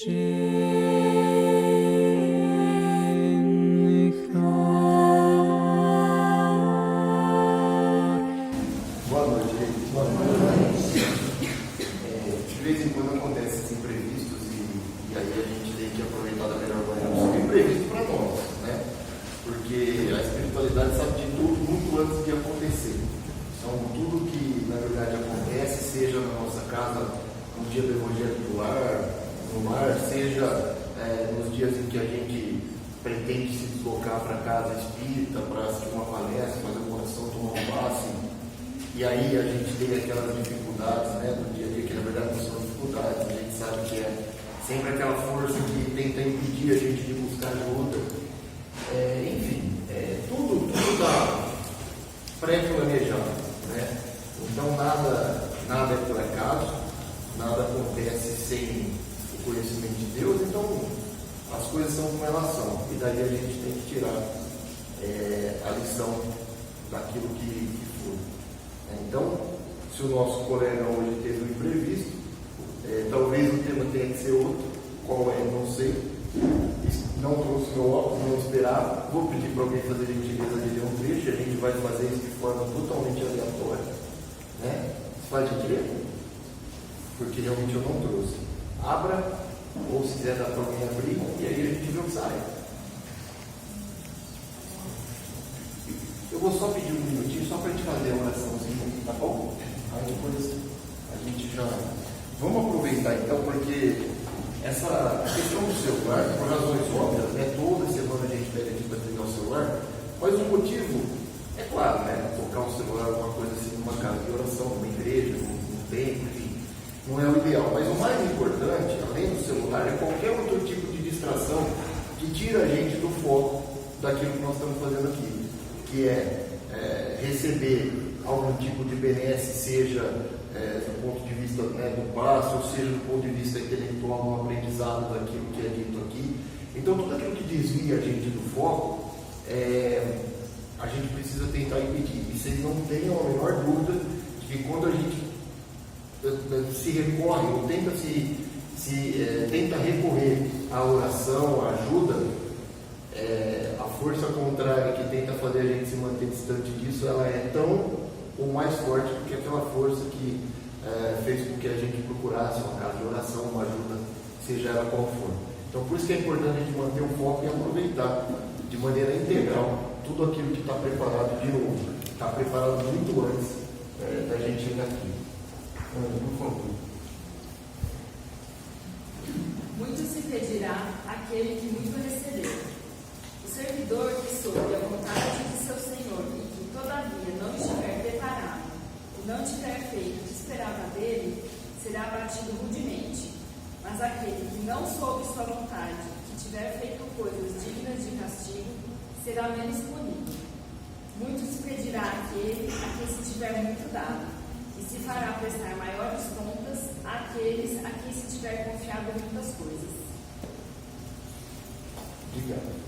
De vez em quando acontecem esses imprevistos e aí a gente tem que aproveitar da melhor maneira possível. Imprevisto para nós, né? Porque a espiritualidade sabe de tudo muito antes de acontecer. Então, tudo que na verdade acontece, seja na nossa casa, no dia do Evangelho do Lar, no lar, seja nos dias em que a gente pretende se deslocar para casa espírita, para assistir uma palestra, fazer uma oração, tomar um passe, e aí a gente tem aquelas dificuldades, né, do dia a dia, que na verdade não são dificuldades, a gente sabe que é sempre aquela força que tenta impedir a gente de buscar ajuda. Enfim, tudo está pré-planejado, né? Então nada é por acaso, nada acontece sem o conhecimento de Deus, então as coisas são como elas são, e daí a gente tem que tirar a lição daquilo que foi. Então, se o nosso colega hoje teve um imprevisto, talvez o tema tenha que ser outro, qual é, não sei, não trouxe meu óculos, não esperava, vou pedir para alguém fazer gentileza de ler um trecho, a gente vai fazer isso de forma totalmente aleatória, né? Você faz gentileza? Porque realmente eu não trouxe. Abra, ou se quiser dar para alguém abrir, e aí a gente vê o que sai. Eu vou só pedir um minutinho, só para a gente fazer a oraçãozinha, tá bom? Aí depois a gente já... Vamos aproveitar então, porque essa questão do celular, por razões óbvias, né? Toda semana a gente pede aqui para pegar o celular, mas o motivo, é claro, né? Tocar um celular, alguma coisa assim, numa casa de oração, numa igreja, num templo, enfim, não é o ideal. Mas o mais importante, além do celular, é qualquer outro tipo de distração que tira a gente do foco daquilo que nós estamos fazendo aqui, que é receber algum tipo de benesse, seja do ponto de vista, né, do passo, ou seja do ponto de vista intelectual, no aprendizado daquilo que é dito aqui. Então, tudo aquilo que desvia a gente do foco, a gente precisa tentar impedir. E vocês não tenham a menor dúvida de que quando a gente se recorre, ou tenta recorrer à oração, à ajuda, a força contrária que tenta fazer a gente se manter distante disso, ela é tão ou mais forte do que aquela força que fez com que a gente procurasse uma casa de oração, uma ajuda, seja ela qual for. Então, por isso que é importante a gente manter o foco e aproveitar de maneira integral tudo aquilo que está preparado de novo. Está preparado muito antes da gente chegar aqui. Por favor. Muito se pedirá àquele que muito recebeu. O servidor que soube a vontade de seu Senhor e que, todavia, não estiver preparado e não tiver feito o que esperava dele, será abatido rudemente. Mas aquele que não soube sua vontade, que tiver feito coisas dignas de castigo, será menos punido. Muito se pedirá àquele a quem se tiver muito dado, e se fará prestar maiores contas àqueles a quem se tiver confiado em muitas coisas. Obrigado.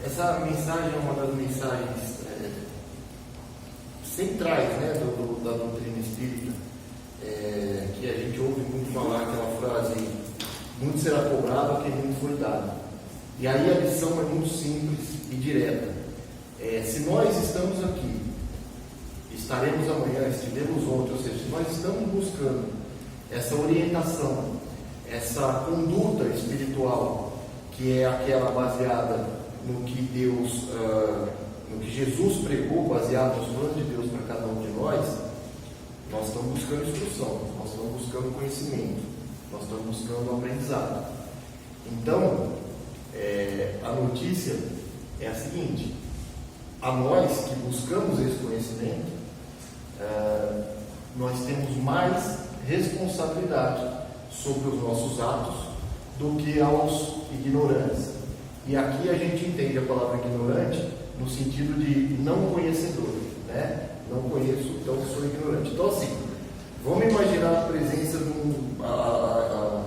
Essa mensagem é uma das mensagens centrais, né, da doutrina espírita, que a gente ouve muito falar aquela frase: muito será cobrado a quem muito foi dado. E aí a lição é muito simples e direta. Se nós estamos aqui, estaremos amanhã, estivemos ontem, ou seja, se nós estamos buscando essa orientação, essa conduta espiritual, que é aquela baseada no que Deus, no que Jesus pregou, baseado nos planos de Deus para cada um de nós estamos buscando instrução, nós estamos buscando conhecimento, nós estamos buscando aprendizado. Então, a notícia é a seguinte: a nós que buscamos esse conhecimento, nós temos mais responsabilidade sobre os nossos atos do que aos ignorantes. E aqui a gente entende a palavra ignorante no sentido de não conhecedor, né? Não conheço, então sou ignorante. Então, assim, vamos imaginar a presença de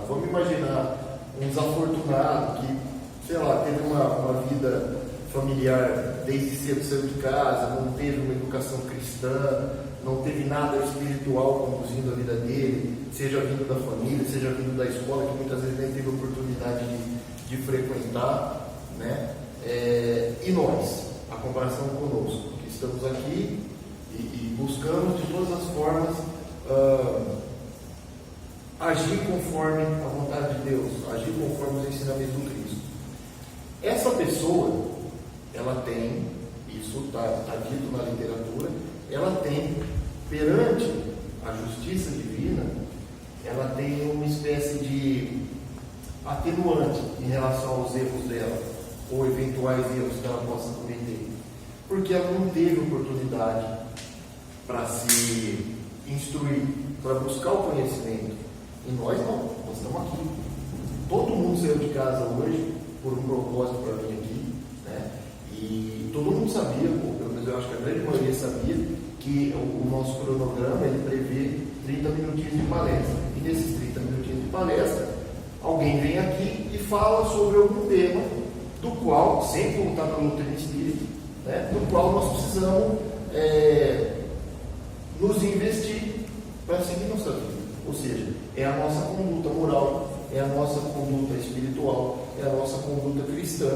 vamos imaginar um desafortunado que, sei lá, teve uma vida familiar desde cedo saiu de casa, não teve uma educação cristã, não teve nada espiritual conduzindo a vida dele, seja vindo da família, seja vindo da escola, que muitas vezes nem teve oportunidade de frequentar, né? E nós, a comparação conosco, que estamos aqui e buscamos de todas as formas agir conforme a vontade de Deus, agir conforme os ensinamentos do Cristo. Essa pessoa, ela tem, isso está dito na literatura, ela tem, perante a justiça divina, ela tem uma espécie de atenuante em relação aos erros dela, ou eventuais erros que ela possa cometer, porque ela não teve oportunidade para se instruir, para buscar o conhecimento. E nós não, nós estamos aqui. Todo mundo saiu de casa hoje por um propósito para vir aqui, né? E todo mundo sabia, pelo menos eu acho que a grande maioria sabia, que o nosso cronograma ele prevê 30 minutinhos de palestra. E nesses 30 minutinhos de palestra, alguém vem aqui e fala sobre algum tema do qual, sem voltar para a doutrina espírita, né, do qual nós precisamos nos investir para seguir nossa vida. Ou seja, é a nossa conduta moral, é a nossa conduta espiritual, é a nossa conduta cristã,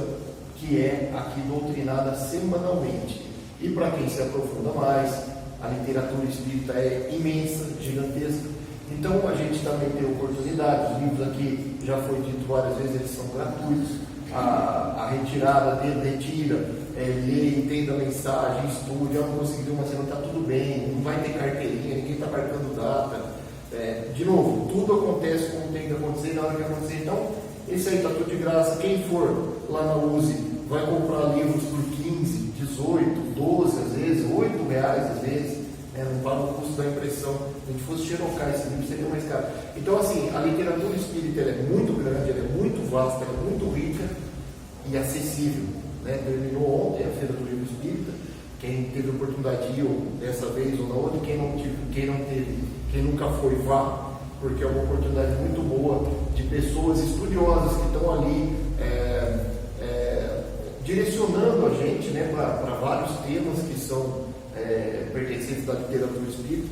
que é aqui doutrinada semanalmente. E para quem se aprofunda mais, a literatura espírita é imensa, gigantesca. Então a gente também tem oportunidade, os livros aqui, já foi dito várias vezes, eles são gratuitos. A retirada dele, retira, lê, entenda a mensagem, estude, não conseguiu, mas não está tudo bem, não vai ter carteirinha, ninguém está marcando data. De novo, tudo acontece como tem que acontecer, na hora que acontecer. Então, esse aí está tudo de graça. Quem for lá na USE vai comprar livros por 15, 18, 12 às vezes, R$8 às vezes, não paga o custo da impressão. Se a gente fosse xerocar esse livro, seria mais caro. Então, assim, a literatura espírita ela é muito grande, ela é muito vasta, ela é muito rica e acessível. Terminou ontem a Feira do Livro Espírita. Quem teve a oportunidade de ir dessa vez ou na outra, quem não teve, quem nunca foi, vá, porque é uma oportunidade muito boa de pessoas estudiosas que estão ali direcionando a gente, para vários temas que são pertencentes da literatura espírita.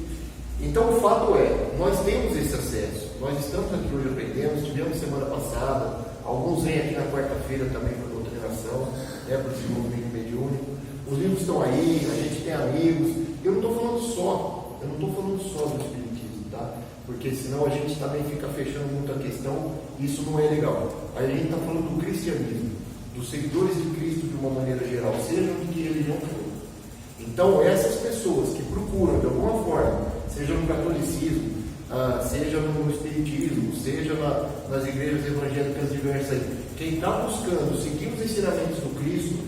Então o fato é, nós temos esse acesso, nós estamos aqui hoje aprendendo, tivemos semana passada, alguns vêm aqui na quarta-feira também para doutrinação, para desenvolvimento mediúnico. Os livros estão aí, a gente tem amigos. Eu não estou falando só do espiritismo, tá? Porque senão a gente também fica fechando muito a questão, e isso não é legal. A gente está falando do cristianismo, dos seguidores de Cristo de uma maneira geral, seja de que religião for. Então, essas pessoas que procuram, de alguma forma, seja no catolicismo, seja no espiritismo, seja nas igrejas evangélicas diversas, quem está buscando seguir os ensinamentos do Cristo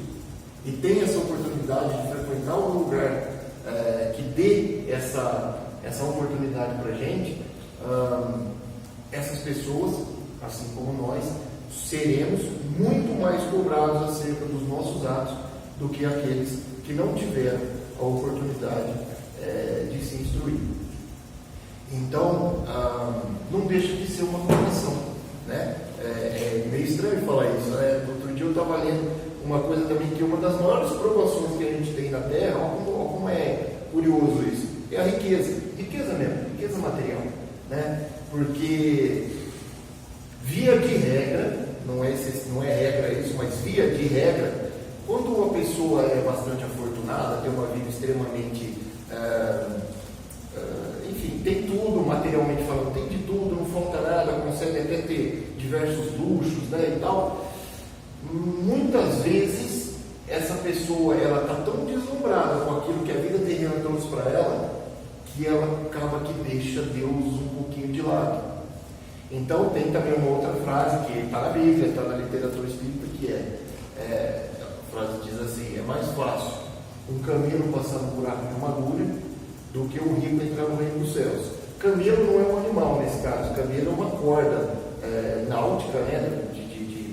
e tem essa oportunidade de frequentar um lugar que dê essa oportunidade para a gente, essas pessoas, assim como nós, seremos muito mais cobrados acerca dos nossos atos do que aqueles que não tiveram a oportunidade de se instruir. Então, não deixa de ser uma condição, né? É meio estranho falar isso, né? Outro dia eu estava lendo uma coisa também, que uma das maiores provações que a gente tem na Terra, olha como é curioso isso, é a riqueza mesmo, riqueza material, né? Porque via de regra, não é regra isso, mas via de regra, quando uma pessoa é bastante afortunada, tem uma vida extremamente, enfim, tem tudo, materialmente falando, tem de tudo, não falta nada, consegue até ter diversos luxos, né, e tal. Muitas vezes essa pessoa ela está tão deslumbrada com aquilo que a vida terrena trouxe para ela, que ela acaba que deixa Deus um pouquinho de lado. Então tem também uma outra frase que está na Bíblia, está na literatura espírita, que a frase diz assim: é mais fácil um camelo passar no buraco de uma agulha do que um rico entrar no reino dos céus. Camelo não é um animal nesse caso, camelo é uma corda náutica, né,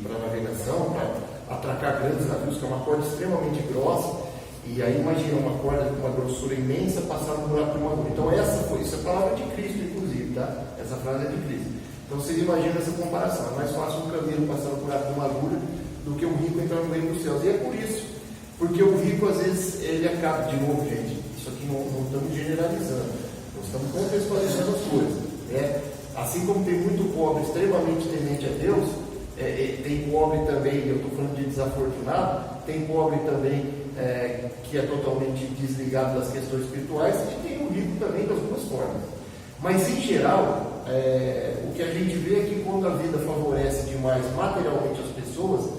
para navegação, para atracar grandes navios, que é uma corda extremamente grossa. E aí imagina uma corda com uma grossura imensa passar no buraco de uma agulha. Então isso é a palavra de Cristo, inclusive, tá? Essa frase é de Cristo. Então vocês imaginam essa comparação. É mais fácil um camelo passar no buraco de uma agulha do que um rico entrar no reino dos céus. E é por isso, porque o rico às vezes ele acaba, de novo, gente, isso aqui não estamos generalizando, nós estamos contextualizando as coisas, né? assim como tem muito pobre extremamente temente a Deus, tem pobre também, eu estou falando de desafortunado, tem pobre também que é totalmente desligado das questões espirituais, e tem o rico também das duas formas. Mas em geral, o que a gente vê é que quando a vida favorece demais materialmente as pessoas,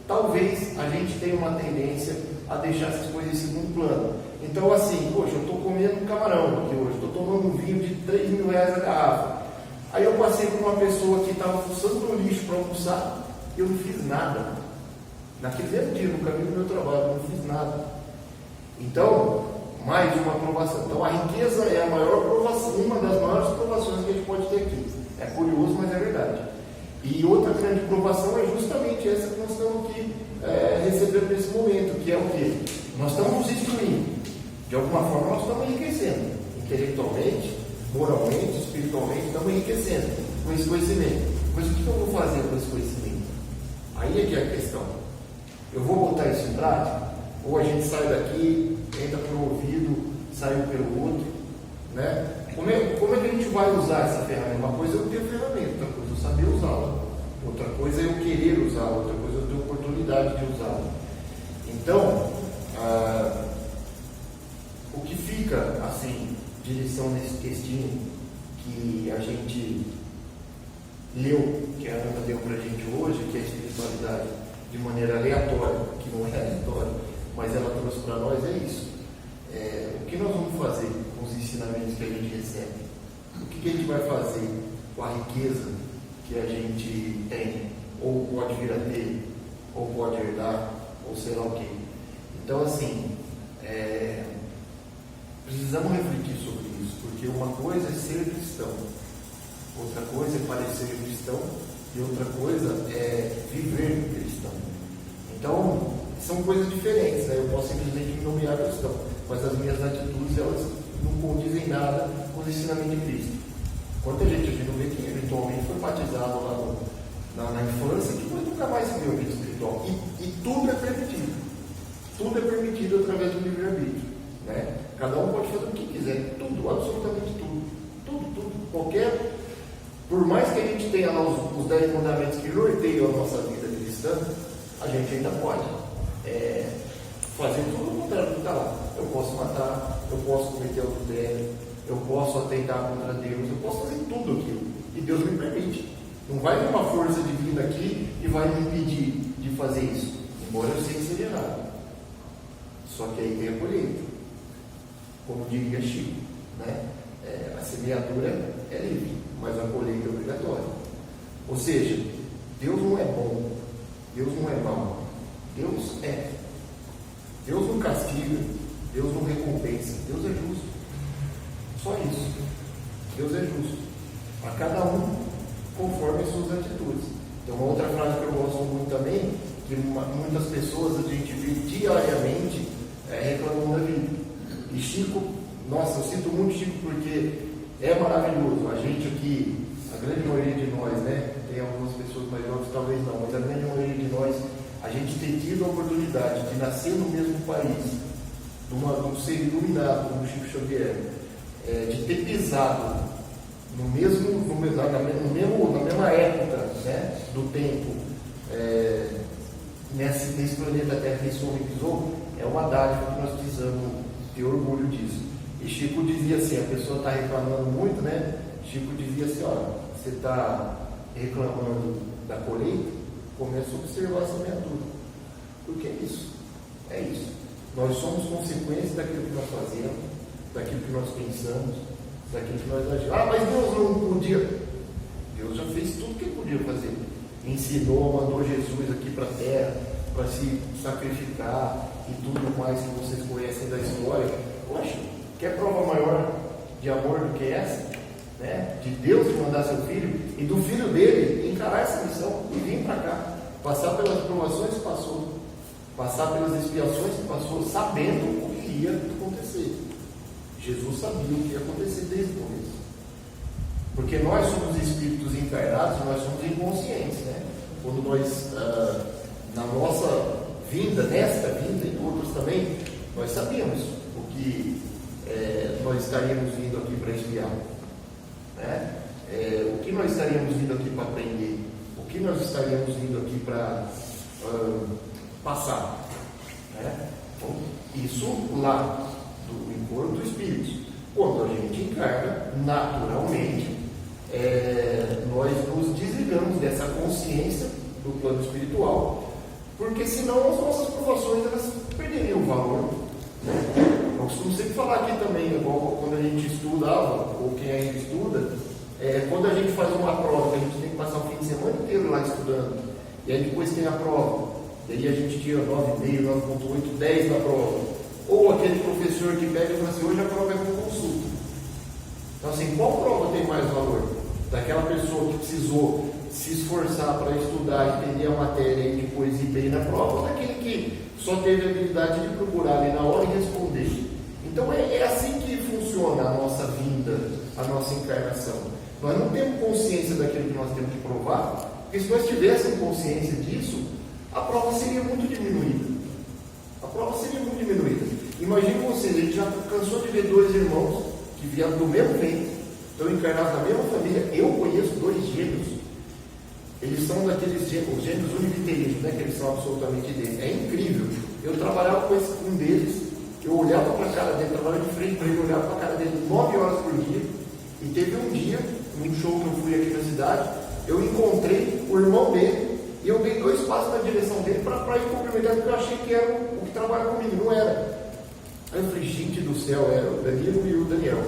talvez a gente tenha uma tendência a deixar essas coisas em segundo plano. Então assim, poxa, eu estou comendo camarão aqui hoje, estou tomando um vinho de 3 mil reais a garrafa. Aí eu passei por uma pessoa que estava fuçando no lixo para almoçar, e eu não fiz nada. Naquele mesmo dia, no caminho do meu trabalho, eu não fiz nada. Então, mais uma aprovação. Então a riqueza é a maior aprovação, uma das maiores aprovações que a gente pode ter aqui. É curioso, mas é verdade. E outra grande aprovação é justamente essa que nós estamos aqui recebendo nesse momento, que é o quê? Nós estamos nos instruindo. De alguma forma nós estamos enriquecendo. Intelectualmente, moralmente, espiritualmente, estamos enriquecendo com esse conhecimento. Mas o que eu vou fazer com esse conhecimento? Aí é que é a questão. Eu vou botar isso em prática? Ou a gente sai daqui, entra pelo ouvido, sai pelo outro, né? Como é que a gente vai usar essa ferramenta? Uma coisa é eu ter ferramenta, outra coisa é eu saber usá-la, outra coisa é eu querer usá-la, outra coisa é eu ter oportunidade de usá-la. Então, o que fica, assim, de lição nesse textinho que a gente leu, que a Ana deu para a gente hoje, que é a espiritualidade de maneira aleatória, que não é aleatória, mas ela trouxe para nós, é isso. O que nós vamos fazer com os ensinamentos que a gente recebe? O que a gente vai fazer com a riqueza que a gente tem, ou pode vir a ter, ou pode herdar, ou sei lá o quê. Então, assim, precisamos refletir sobre isso, porque uma coisa é ser cristão, outra coisa é parecer cristão, e outra coisa é viver cristão. Então, são coisas diferentes, né? Eu posso simplesmente me nomear cristão, mas as minhas atitudes, elas não condizem nada com o ensinamento de Cristo. Quanta gente a gente não vê que eventualmente foi batizado lá na infância, que nunca mais se viu a vida espiritual. E tudo é permitido. Tudo é permitido através do livre-arbítrio, né? Cada um pode fazer o que quiser, tudo, absolutamente tudo. Tudo, qualquer. Por mais que a gente tenha lá os 10 mandamentos que norteiam a nossa vida cristã, a gente ainda pode fazer tudo o contrário do que está lá. Eu posso matar, eu posso cometer adultério, eu posso atentar contra Deus, eu posso fazer tudo aquilo. E Deus me permite. Não vai vir uma força divina aqui e vai me impedir de fazer isso. Embora eu sei que seria errado. Só que aí tem a colheita. Como diria Chico, né? A semeadura é livre, mas a colheita é obrigatória. Ou seja, Deus não é bom, Deus não é mau, Deus é. Deus não castiga, Deus não recompensa, Deus é justo. Só isso. Deus é justo. A cada um conforme as suas atitudes. Tem uma outra frase que eu gosto muito também, que muitas pessoas a gente vê diariamente reclamando da vida. E Chico, nossa, eu sinto muito Chico porque é maravilhoso. A gente aqui, a grande maioria de nós, né? Tem algumas pessoas mais jovens, talvez não, mas a grande maioria de nós, a gente tem tido a oportunidade de nascer no mesmo país, de um ser iluminado como Chico Xavier, de ter pisado na mesma época, né, do tempo, nesse planeta Terra que esse homem pisou, é uma dádiva que nós precisamos ter orgulho disso. E Chico dizia assim, a pessoa está reclamando muito, né? Chico dizia assim, olha, você está reclamando da colheita, começa a observar a semeadura. Porque é isso. É isso. Nós somos consequência daquilo que nós fazemos, daquilo que nós pensamos, daquilo que nós agimos. Ah, mas Deus não podia. Deus já fez tudo que ele podia fazer. Ensinou, mandou Jesus aqui para a terra, para se sacrificar e tudo mais que vocês conhecem da história. Poxa, quer prova maior de amor do que essa? Né? De Deus mandar seu filho e do filho dele encarar essa missão e vir para cá, passar pelas provações que passou, passar pelas expiações que passou, sabendo o que ia acontecer. Jesus sabia o que ia acontecer desde o começo. Porque nós somos espíritos encarnados, nós somos inconscientes, né? Quando nós, na nossa vinda, nesta vinda e outros também, nós sabíamos o que nós estaríamos vindo aqui para expiar, né? o que nós estaríamos vindo aqui para aprender? O que nós estaríamos vindo aqui para passar? Né? Então, isso lá do encontro do Espírito. Quando a gente encarna, naturalmente, nós nos desligamos dessa consciência do plano espiritual, porque senão as nossas provações elas perderiam o valor. Né? Eu costumo sempre falar aqui também, igual quando a gente estudava, ou quem ainda estuda, quando a gente faz uma prova, que a gente tem que passar o fim de semana inteiro lá estudando, e aí depois tem a prova, e aí a gente tira 9,5, 9,8, 10 na prova. Ou aquele professor que pega e fala assim, hoje a prova é com consulta. Então assim, qual prova tem mais valor? Daquela pessoa que precisou se esforçar para estudar, entender a matéria e depois ir bem na prova, ou daquele que só teve a habilidade de procurar ali na hora e responder? Então é assim que funciona a nossa vinda, a nossa encarnação. Nós não temos consciência daquilo que nós temos que provar, porque se nós tivéssemos consciência disso, a prova seria muito diminuída. A prova seria muito diminuída. Imagine vocês, a gente já cansou de ver dois irmãos que vieram do mesmo ventre, estão encarnados na mesma família. Eu conheço dois gêmeos. Eles são daqueles gêmeos, os gêmeos univitelinos, né, que eles são absolutamente idênticos. É incrível. Eu trabalhava com um deles, eu olhava para a cara dele, trabalhava de frente para ele, olhava para a cara dele 9 horas por dia. E teve um dia, num show que eu fui aqui na cidade, eu encontrei o irmão dele e eu dei 2 passos na direção dele para ir cumprimentar, porque eu achei que era o que trabalha comigo, não era. Aí eu falei, gente do céu, era o Danilo e o Daniel.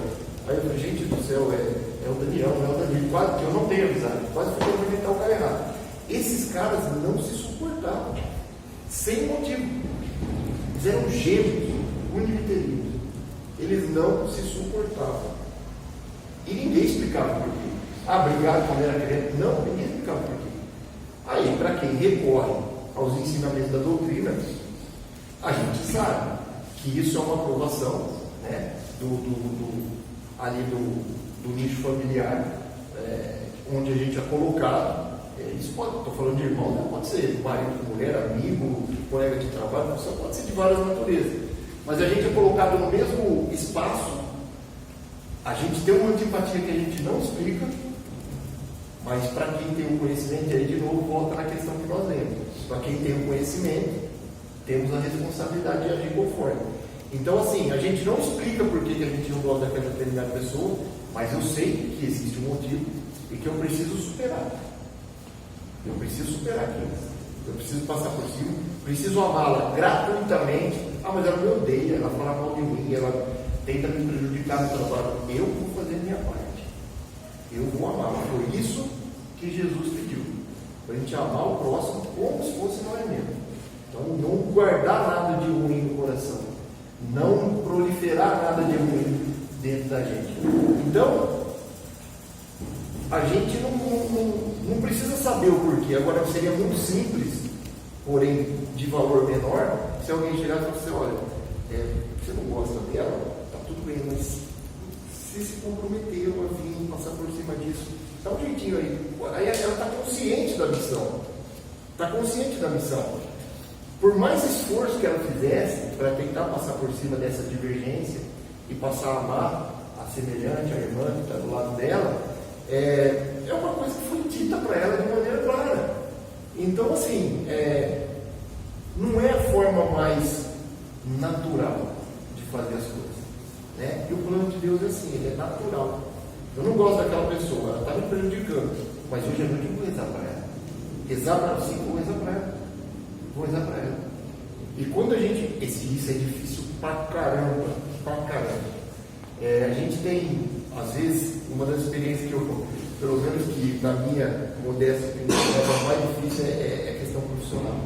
Aí eu falei, gente do céu, é o Daniel, não é o Danilo. Quase que eu não tenho avisado, quase fui cumprimentar o cara errado. Esses caras não se suportavam, sem motivo. Eles eram gêmeos, univitelinos. Eles não se suportavam. E ninguém explicava por quê. Brigaram quando era criança. Não, ninguém explicava por quê. Aí, para quem recorre aos ensinamentos da doutrina, a gente sabe que isso é uma aprovação, né, do nicho familiar, onde a gente é colocado. Isso pode, estou falando de irmão, não pode ser marido, mulher, amigo, colega de trabalho, isso pode ser de várias naturezas. Mas a gente é colocado no mesmo espaço, a gente tem uma antipatia que a gente não explica, mas para quem tem o conhecimento, aí de novo volta na questão que nós lemos. Para quem tem o conhecimento, temos a responsabilidade de agir conforme. Então, assim, a gente não explica por que a gente não gosta daquela determinada pessoa, mas eu sei que existe um motivo e que eu preciso superar. Eu preciso superar aquilo. Eu preciso passar por cima, preciso amá-la gratuitamente. Mas ela me odeia, ela fala mal de mim, ela tenta me prejudicar no trabalho. Eu vou fazer a minha parte. Eu vou amá-la. Foi isso que Jesus pediu. Para a gente amar o próximo como se fosse nós mesmos. Então, não guardar nada de ruim no coração. Não proliferar nada de ruim dentro da gente. Então, a gente não precisa saber o porquê. Agora, seria muito simples, porém de valor menor, se alguém chegar e falar assim, olha, você não gosta dela, tá tudo bem, mas você se comprometeu a vir passar por cima disso, dá um jeitinho aí. Aí ela está consciente da missão. Está consciente da missão. Por mais esforço que ela fizesse para tentar passar por cima dessa divergência e passar a amar a semelhante, a irmã que está do lado dela, é uma coisa que foi dita para ela de maneira clara. Então, assim, não é a forma mais natural de fazer as coisas, né? E o plano de Deus é assim, ele é natural. Eu não gosto daquela pessoa, ela está me prejudicando, mas hoje à noite eu vou rezar para ela. Rezar para ela, sim, vou rezar para ela. Vou rezar para ela. E quando a gente... Isso é difícil pra caramba. A gente tem, às vezes, uma das experiências que eu, pelo menos que na minha modéstia opinião, a mais difícil é a questão profissional.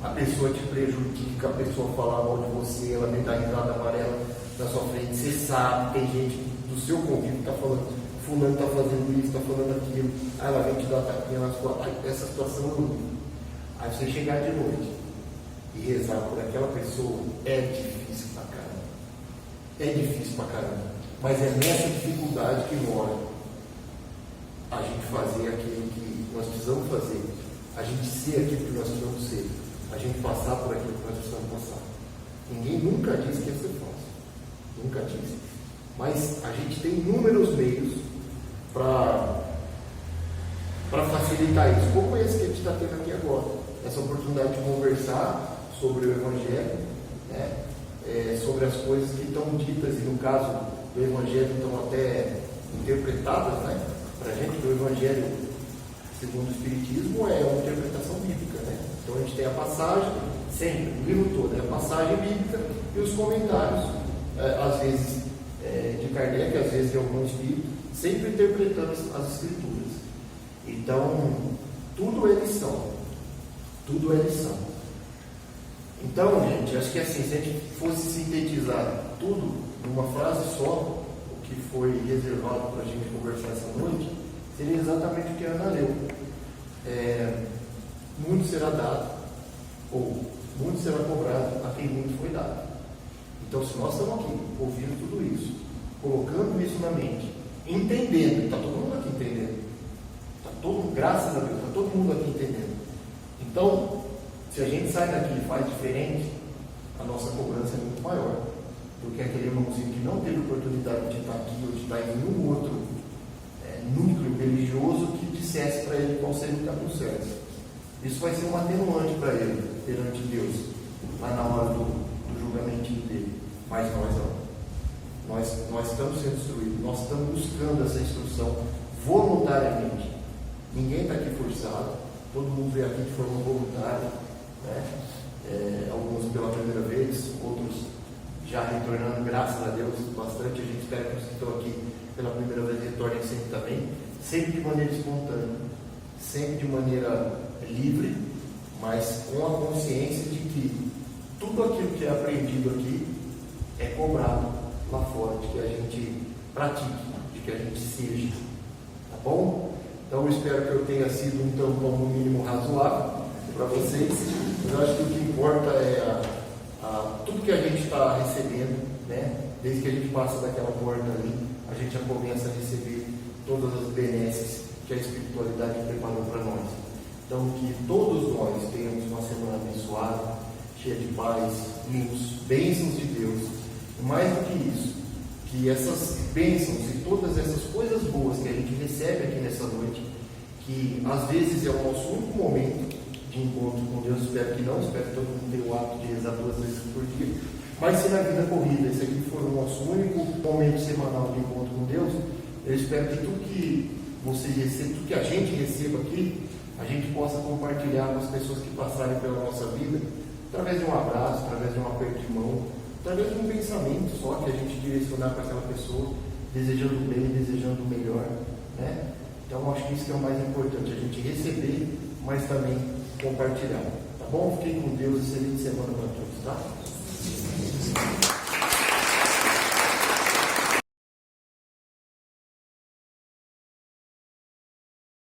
A pessoa te prejudica, a pessoa fala mal de você, ela me dá risada amarela na sua frente, você sabe, tem gente do seu convívio que está falando, fulano está fazendo isso, está falando aquilo, aí ela vem te dar tapinha nas costas, essa situação é horrível. Aí você chegar de noite e rezar por aquela pessoa é difícil pra caramba. É difícil pra caramba. Mas é nessa dificuldade que mora a gente fazer aquilo que nós precisamos fazer. A gente ser aquilo que nós precisamos ser. A gente passar por aquilo que nós precisamos passar. Ninguém nunca disse que ia ser fácil. Nunca disse. Mas a gente tem inúmeros meios para facilitar isso, como esse que a gente está tendo aqui agora, essa oportunidade de conversar sobre o Evangelho, né? Sobre as coisas que estão ditas, e no caso do Evangelho estão até interpretadas, né? Para a gente, o Evangelho, segundo o Espiritismo, é uma interpretação bíblica, né? Então a gente tem a passagem, sempre, o livro todo, é a passagem bíblica e os comentários, às vezes de Kardec, às vezes de algum espírito, sempre interpretando as Escrituras. Então, tudo é lição. Tudo é lição. Então, gente, acho que assim, se a gente fosse sintetizar tudo numa frase só, o que foi reservado para a gente conversar essa noite, seria exatamente o que a Ana leu. Muito será dado, ou muito será cobrado a quem muito foi dado. Então, se nós estamos aqui ouvindo tudo isso, colocando isso na mente, entendendo, está todo mundo aqui entendendo, graças a Deus, está todo mundo aqui entendendo. Então, se a gente sai daqui e faz diferente, a nossa cobrança é muito maior do que aquele irmãozinho que não teve oportunidade de estar aqui ou de estar em nenhum outro núcleo religioso que dissesse para ele qual seria o caminho certo. Isso vai ser um atenuante para ele perante Deus, lá na hora do julgamentinho dele. Mas nós não. Nós estamos sendo instruídos, nós estamos buscando essa instrução voluntariamente. Ninguém está aqui forçado, todo mundo veio aqui de forma voluntária, né? Alguns pela primeira vez, outros já retornando, graças a Deus, bastante. A gente espera que os que estão aqui pela primeira vez retornem sempre também, sempre de maneira espontânea, sempre de maneira livre, mas com a consciência de que tudo aquilo que é aprendido aqui é cobrado lá fora, de que a gente pratique, de que a gente seja, tá bom? Então eu espero que eu tenha sido um tampão no mínimo razoável para vocês, mas eu acho que o que importa é tudo que a gente está recebendo, né? Desde que a gente passa daquela porta ali, a gente já começa a receber todas as benesses que a espiritualidade preparou para nós. Então, que todos nós tenhamos uma semana abençoada, cheia de paz, luz, bênçãos de Deus. E mais do que isso, que essas bênçãos e todas essas coisas boas que a gente recebe aqui nessa noite, que às vezes é o nosso único momento de encontro com Deus, espero que todo mundo tenha o hábito de rezar 2 vezes por dia, mas se na vida corrida esse aqui for o nosso único momento semanal de encontro com Deus, eu espero que tudo que você receba, tudo que a gente receba aqui, a gente possa compartilhar com as pessoas que passarem pela nossa vida, através de um abraço, através de um aperto de mão, através de um pensamento só que a gente direcionar para aquela pessoa, desejando o bem, desejando o melhor, né? Então acho que isso é o mais importante, a gente receber, mas também compartilhar, tá bom? Fiquem com Deus e excelente semana para todos, tá?